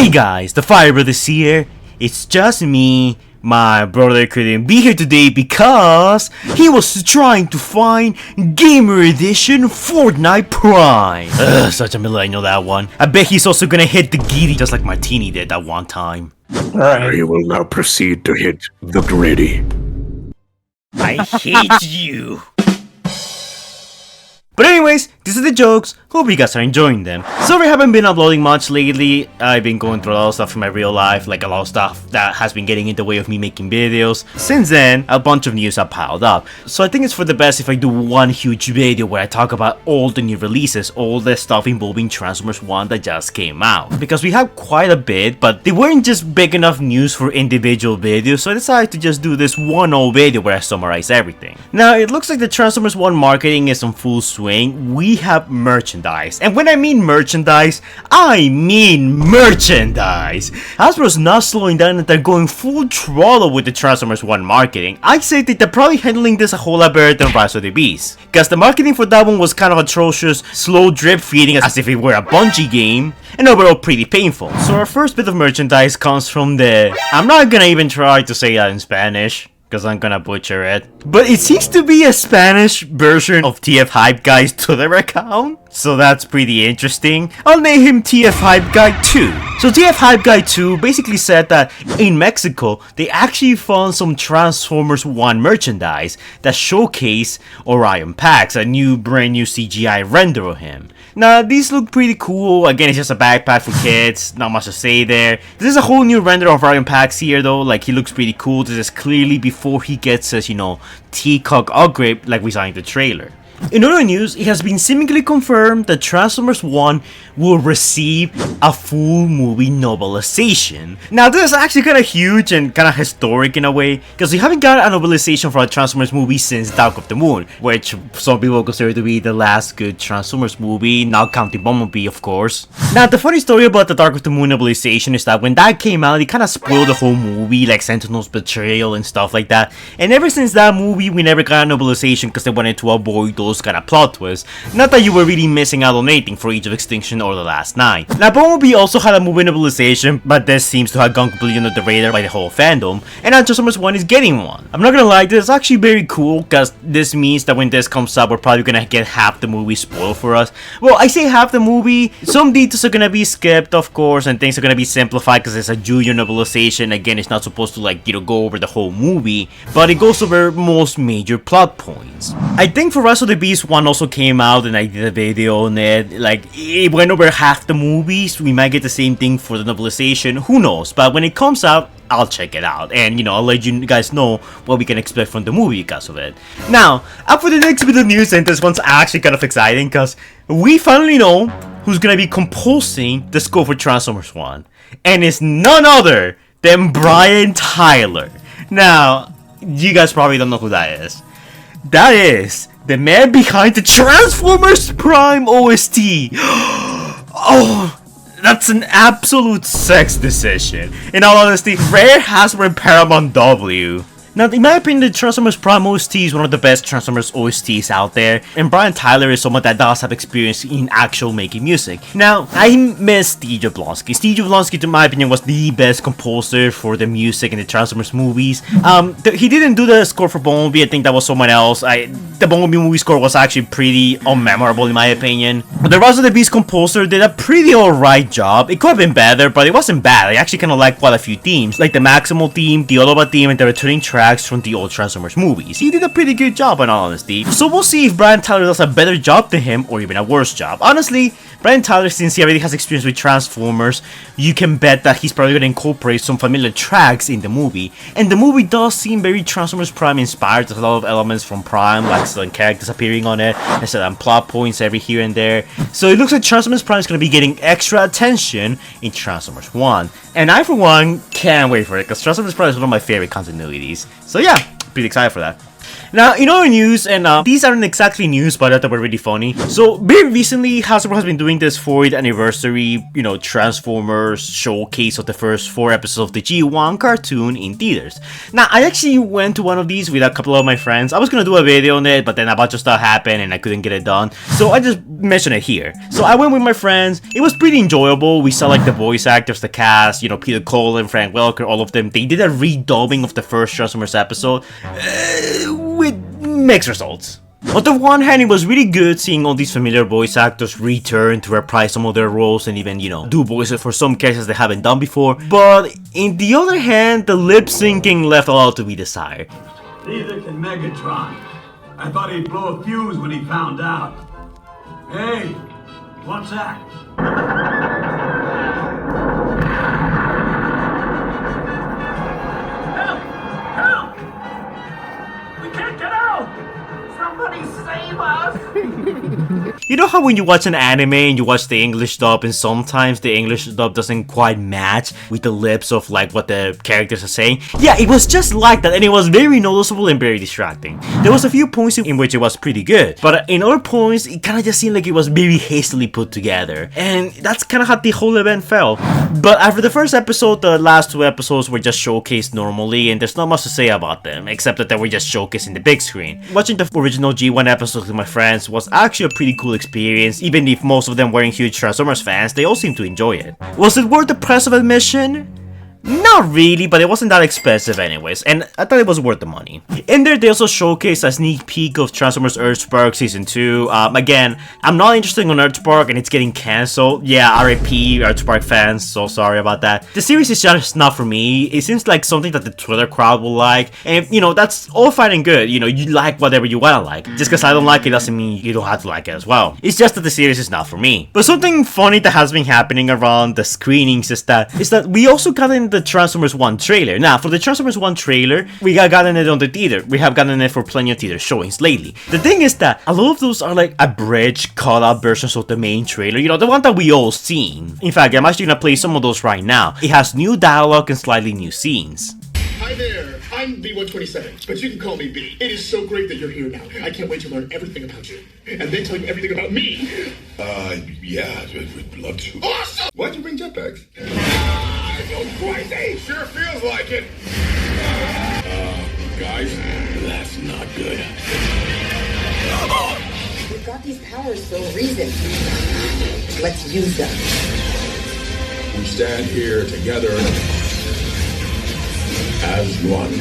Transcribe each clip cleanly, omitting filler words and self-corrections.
Hey guys, the Fire Brothers here. It's just me. My brother couldn't be here today because he was trying to find Gamer Edition Fortnite Prime. Such a millennial, that one. I bet he's also gonna hit the giddy just like Martini did that one time. Alright. You will now proceed to hit the gritty. I hate you. But anyways, these are the jokes. Hope you guys are enjoying them. Sorry I haven't been uploading much lately. I've been going through a lot of stuff in my real life, like a lot of stuff that has been getting in the way of me making videos. Since then, a bunch of news have piled up. So I think it's for the best if I do one huge video where I talk about all the new releases, all the stuff involving Transformers 1 that just came out. Because we have quite a bit, but they weren't just big enough news for individual videos, so I decided to just do this one old video where I summarize everything. Now, it looks like the Transformers 1 marketing is in full swing. We have merchandise. And when I mean merchandise, I mean merchandise! Hasbro's not slowing down and they're going full throttle with the Transformers 1 marketing. I'd say that they're probably handling this a whole lot better than Rise of the Beast. Cause the marketing for that one was kind of atrocious, slow drip feeding as if it were a Bungie game, and overall pretty painful. So our first bit of merchandise comes from the... I'm not gonna even try to say that in Spanish, because I'm gonna butcher it. But it seems to be a Spanish version of TF Hype Guy's Twitter account. So that's pretty interesting. I'll name him TF Hype Guy 2. So TF Hype Guy 2 basically said that in Mexico, they actually found some Transformers 1 merchandise that showcase Orion Pax, a brand new CGI render of him. Now, these look pretty cool. Again, it's just a backpack for kids. Not much to say there. This is a whole new render of Orion Pax here, though. Like, he looks pretty cool. This is clearly before he gets his, T-Cog upgrade like we saw in the trailer. In other news, it has been seemingly confirmed that Transformers 1 will receive a full movie novelization. Now, this is actually kind of huge and kind of historic in a way, because we haven't got a novelization for a Transformers movie since Dark of the Moon, which some people consider to be the last good Transformers movie, not counting Bumblebee, of course. Now, the funny story about the Dark of the Moon novelization is that when that came out, it kind of spoiled the whole movie, like Sentinel's betrayal and stuff like that. And ever since that movie, we never got a novelization because they wanted to avoid those kind of plot twists. Not that you were really missing out on anything for Age of Extinction or The Last Night. Now, Bumblebee also had a movie novelization, but this seems to have gone completely under the radar by the whole fandom, and now Transformers 1 is getting one. I'm not gonna lie, this is actually very cool, because this means that when this comes up, we're probably gonna get half the movie spoiled for us. Well, I say half the movie, some details are gonna be skipped, of course, and things are gonna be simplified because it's a junior novelization. Again, it's not supposed to, go over the whole movie, but it goes over most major plot points. I think for Rise of the Beast 1 also came out, and I did a video on it. It went over half the movies. We might get the same thing for the novelization, who knows, but when it comes out, I'll check it out, and I'll let you guys know what we can expect from the movie because of it. Now, up for the next bit of news, and this one's actually kind of exciting because we finally know who's gonna be composing the score for Transformers 1, and it's none other than Brian Tyler. Now, you guys probably don't know who that is. That is the man behind the Transformers Prime OST. Oh, that's an absolute sex decision. In all honesty, rare Hasbro and Paramount W. Now, in my opinion, the Transformers Prime OST is one of the best Transformers OSTs out there, and Brian Tyler is someone that does have experience in actual making music. Now, I miss Steve Jablonsky. Steve Jablonsky, to my opinion, was the best composer for the music in the Transformers movies. He didn't do the score for Bumblebee. I think that was someone else. The Bumblebee movie score was actually pretty unmemorable in my opinion. The Rise of the Beast composer did a pretty alright job. It could have been better, but it wasn't bad. I actually kind of liked quite a few themes, like the Maximal theme, the Autobot theme, and the returning track from the old Transformers movies. He did a pretty good job, in all honesty. So we'll see if Brian Tyler does a better job than him or even a worse job. Honestly, Brian Tyler, since he already has experience with Transformers, you can bet that he's probably going to incorporate some familiar tracks in the movie. And the movie does seem very Transformers Prime inspired. There's a lot of elements from Prime, like certain characters appearing on it, and certain plot points every here and there. So it looks like Transformers Prime is going to be getting extra attention in Transformers 1. And I, for one, can't wait for it, because Transformers Prime is one of my favorite continuities. So yeah, pretty excited for that. Now, in other news, and these aren't exactly news, but I thought they were really funny. So, very recently, Hasbro has been doing this 4th anniversary, Transformers showcase of the first 4 episodes of the G1 cartoon in theaters. Now, I actually went to one of these with a couple of my friends. I was gonna do a video on it, but then a bunch of stuff happened and I couldn't get it done. So, I just mentioned it here. So, I went with my friends. It was pretty enjoyable. We saw like the voice actors, the cast, Peter Cullen, Frank Welker, all of them. They did a redubbing of the first Transformers episode with mixed results. On the one hand, it was really good seeing all these familiar voice actors return to reprise some of their roles and even, do voices for some characters they haven't done before. But in the other hand, the lip syncing left a lot to be desired. Neither can Megatron. I thought he'd blow a fuse when he found out. Hey, what's that? Help! We can't get out! Somebody save us! You know how when you watch an anime and you watch the English dub and sometimes the English dub doesn't quite match with the lips of like what the characters are saying? Yeah, it was just like that and it was very noticeable and very distracting. There was a few points in which it was pretty good, but in other points it kind of just seemed like it was very hastily put together. And that's kind of how the whole event felt. But after the first episode, the last 2 episodes were just showcased normally and there's not much to say about them, except that they were just showcased in the big screen. Watching the original G1 episodes with my friends was actually a pretty cool experience. Even if most of them weren't huge Transformers fans, they all seemed to enjoy it. Was it worth the price of admission? Not really, but it wasn't that expensive anyways, and I thought it was worth the money. In there, they also showcased a sneak peek of Transformers Earthspark Season 2. Again, I'm not interested in Earthspark and it's getting cancelled. Yeah, RIP Earthspark fans, so sorry about that. The series is just not for me. It seems like something that the Twitter crowd will like, and that's all fine and good. You like whatever you wanna like. Just because I don't like it doesn't mean you don't have to like it as well. It's just that the series is not for me. But something funny that has been happening around the screenings is that we also got in the Transformers 1 trailer. Now, for the Transformers 1 trailer, we have gotten it on the theater. We have gotten it for plenty of theater showings lately. The thing is that a lot of those are like abridged, cut-out versions of the main trailer. The one that we all seen. In fact, I'm actually gonna play some of those right now. It has new dialogue and slightly new scenes. Hi there, I'm B127, but you can call me B. It is so great that you're here now. I can't wait to learn everything about you. And then tell you everything about me. Yeah, we'd love to. Awesome! Why'd you bring jetpacks? So crazy! Sure feels like it. Guys, that's not good. We've got these powers for a reason. Let's use them. We stand here together as one.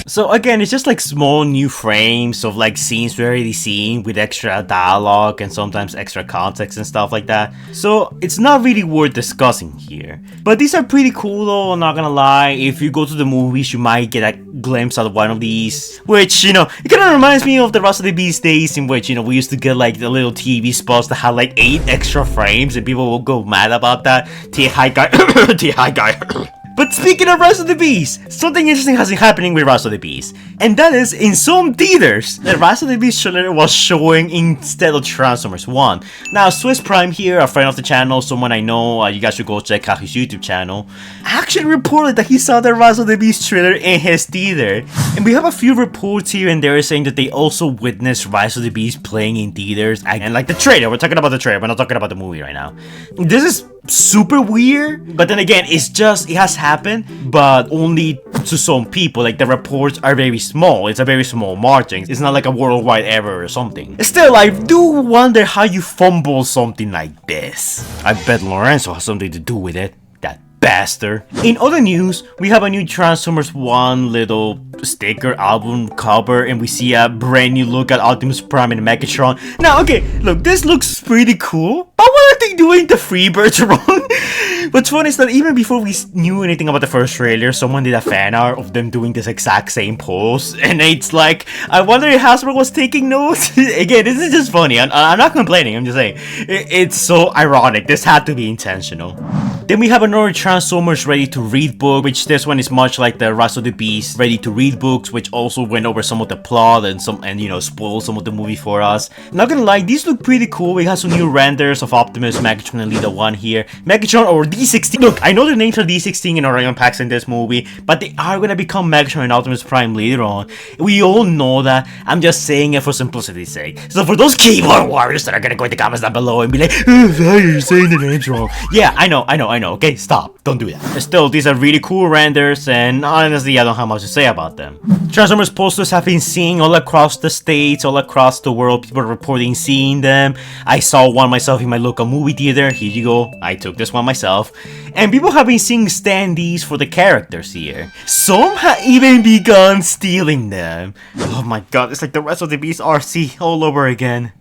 So again, it's just like small new frames of like scenes we already seen with extra dialogue and sometimes extra context and stuff like that. So it's not really worth discussing here. But these are pretty cool though, I'm not gonna lie. If you go to the movies, you might get a glimpse of one of these. Which, it kind of reminds me of the Rise of the Beast days in which, we used to get like the little TV spots that had like 8 extra frames and people will go mad about that. Hi guy. But speaking of Rise of the Beast, something interesting has been happening with Rise of the Beast. And that is, in some theaters, the Rise of the Beast trailer was showing instead of Transformers 1. Now, Swiss Prime here, a friend of the channel, someone I know, you guys should go check out his YouTube channel, actually reported that he saw the Rise of the Beast trailer in his theater. And we have a few reports here and there saying that they also witnessed Rise of the Beast playing in theaters. And like the trailer, we're talking about the trailer, we're not talking about the movie right now. This is super weird, but then again, it has happened, but only to some people. Like the reports are very small, it's a very small margin, it's not like a worldwide error or something. Still, I do wonder how you fumble something like this. I bet Lorenzo has something to do with it, that bastard. In other news, we have a new Transformers 1 little sticker album cover and we see a brand new look at Optimus Prime and Megatron. Now, okay, look, this looks pretty cool, but what are they doing the Freebirds wrong? What's funny is that even before we knew anything about the first trailer, someone did a fan art of them doing this exact same pose, and it's like, I wonder if Hasbro was taking notes. Again, this is just funny, I'm not complaining, I'm just saying, it's so ironic, this had to be intentional. Then we have another Transformers Ready to Read book, which this one is much like the Rise of the Beast Ready to Read books, which also went over some of the plot and spoiled some of the movie for us. Not gonna lie, these look pretty cool. We have some new renders of Optimus, Megatron, and Leader 1 here. Megatron or D16. Look, I know the names are D16 and Orion Pax in this movie, but they are gonna become Megatron and Optimus Prime later on. We all know that. I'm just saying it for simplicity's sake. So for those keyboard warriors that are gonna go in the comments down below and be like, oh, you're saying the names wrong. Yeah, I know. Okay, stop. Don't do that. But still, these are really cool renders, and honestly, I don't have much to say about them. Transformers posters have been seen all across the states, all across the world. People are reporting seeing them. I saw one myself in my local movie theater. Here you go. I took this one myself. And people have been seeing standees for the characters here. Some have even begun stealing them. Oh my god, it's like the Rest of the Beast RC all over again.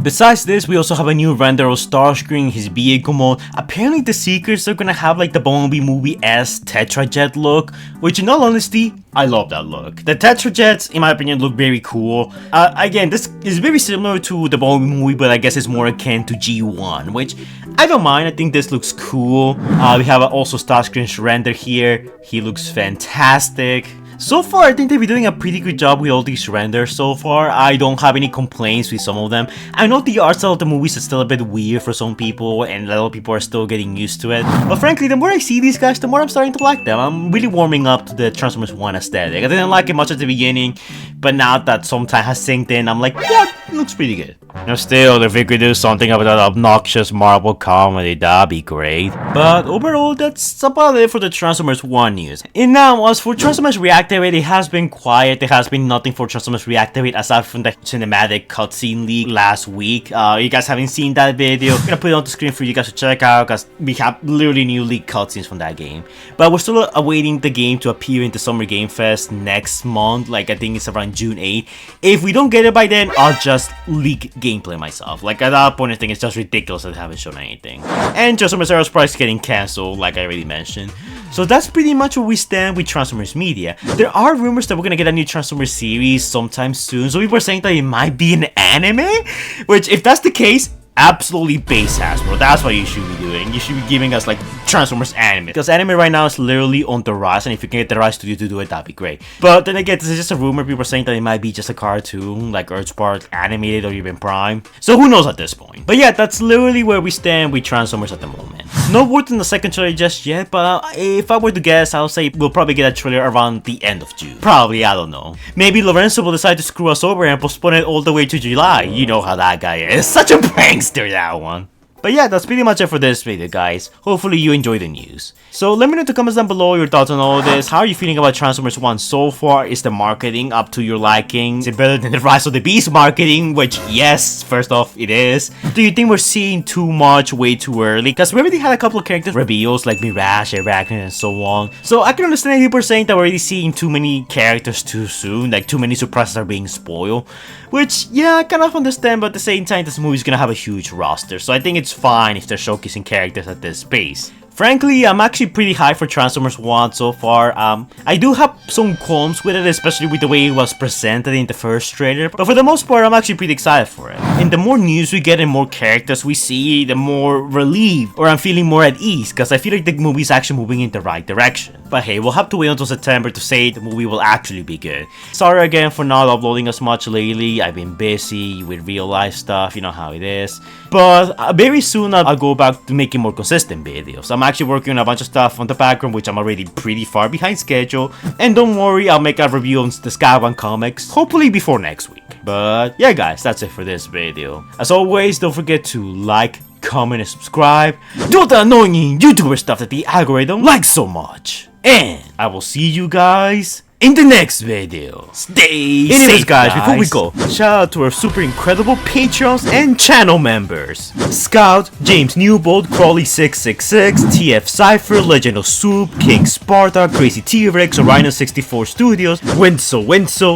Besides this, we also have a new render of Starscream, his vehicle mode. Apparently the Seekers are gonna have like the Bumblebee movie-esque Tetrajet look, which in all honesty, I love that look. The Tetrajets, in my opinion, look very cool. Again, this is very similar to the Bumblebee movie, but I guess it's more akin to G1, which I don't mind. I think this looks cool. We have also Starscream's render here. He looks fantastic. So far, I think they've been doing a pretty good job with all these renders so far. I don't have any complaints with some of them. I know the art style of the movies is still a bit weird for some people, and a lot of people are still getting used to it. But frankly, the more I see these guys, the more I'm starting to like them. I'm really warming up to the Transformers 1 aesthetic. I didn't like it much at the beginning, but now that some time has sinked in, I'm like, yeah, it looks pretty good. Now still, if we could do something about that obnoxious Marvel comedy, that'd be great. But overall, that's about it for the Transformers 1 news. And now, as for Transformers Reactivate, it has been quiet. There has been nothing for Transformers Reactivate aside from the cinematic cutscene leak last week. You guys haven't seen that video, I'm gonna put it on the screen for you guys to check out, because we have literally new leaked cutscenes from that game. But we're still awaiting the game to appear into Summer Game Fest next month, like I think it's around June 8th. If we don't get it by then, I'll just leak gameplay myself. Like at that point, I think it's just ridiculous that they haven't shown anything. And Transformers Earthspark is getting cancelled, like I already mentioned. So that's pretty much where we stand with Transformers Media. There are rumors that we're gonna get a new Transformers series sometime soon, so people are saying that it might be an anime, which if that's the case, absolutely base Hasbro. That's what you should be doing. You should be giving us like Transformers anime, because anime right now is literally on the rise, and if you can get the right studio to do it, that'd be great. But then again, this is just a rumor. People are saying that it might be just a cartoon like Earthspark animated or even Prime, so who knows at this point. But yeah, that's literally where we stand with Transformers at the moment. No word in the second trailer just yet, but if I were to guess, I'll say we'll probably get a trailer around the end of June. Probably, I don't know. Maybe Lorenzo will decide to screw us over and postpone it all the way to July. You know how that guy is. Such a prankster, that one. But yeah, that's pretty much it for this video, guys. Hopefully you enjoyed the news. So let me know in the comments down below your thoughts on all of this. How are you feeling about Transformers 1 so far? Is the marketing up to your liking? Is it better than the Rise of the Beast marketing? Which, yes, first off, it is. Do you think we're seeing too much way too early? Because we already had a couple of character reveals like Mirage, Arachnid, and so on. So I can understand people are saying that we're already seeing too many characters too soon. Like too many surprises are being spoiled. Which, yeah, I kind of understand, but at the same time, this movie's gonna have a huge roster. So I think it's fine if they're showcasing characters at this pace. Frankly, I'm actually pretty high for Transformers 1 so far. I do have some qualms with it, especially with the way it was presented in the first trailer. But for the most part, I'm actually pretty excited for it. And the more news we get and more characters we see, the more relieved, or I'm feeling more at ease, because I feel like the movie's actually moving in the right direction. But hey, we'll have to wait until September to say the movie will actually be good. Sorry again for not uploading as much lately. I've been busy with real life stuff, you know how it is. But very soon I'll go back to making more consistent videos. I'm actually working on a bunch of stuff on the background, which I'm already pretty far behind schedule. And don't worry, I'll make a review on the Sky1 comics, hopefully before next week. But yeah guys, that's it for this video. As always, don't forget to like, comment, and subscribe. Do all the annoying YouTuber stuff that the algorithm likes so much. And I will see you guys in the next video. Stay safe, guys. Before we go, shout out to our super incredible Patreons and channel members: Scout, James Newbold, Crawley666, TF Cypher, Legend of Soup, King Sparta, Crazy T-Rex, Orion64 Studios, Wenso,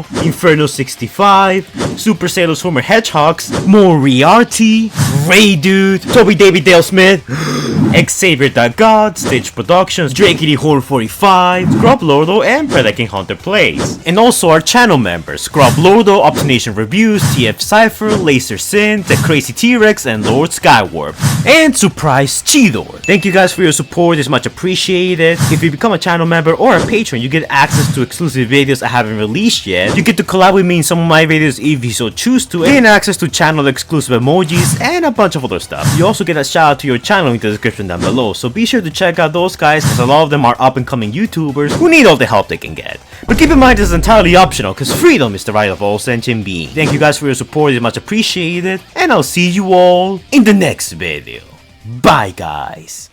Inferno65, Super Sailors Former Hedgehogs, Moriarty, Ray Dude, Toby David Dale Smith, Xavier the God, Stitch Productions, Drakey Horror 45, Grub Lordo, and Predaking Hunter perfect place. And also our channel members, Scrub Lordo, Obstination Reviews, TF Cypher, Laser Sin, The Crazy T-Rex, and Lord Skywarp. And Surprise Chidor. Thank you guys for your support, it's much appreciated. If you become a channel member or a patron, you get access to exclusive videos I haven't released yet. You get to collab with me in some of my videos if you so choose to, and access to channel exclusive emojis and a bunch of other stuff. You also get a shout out to your channel in the description down below, so be sure to check out those guys as a lot of them are up and coming YouTubers who need all the help they can get. But keep in mind this is entirely optional because freedom is the right of all sentient beings. Thank you guys for your support, it's much appreciated, and I'll see you all in the next video. Bye guys!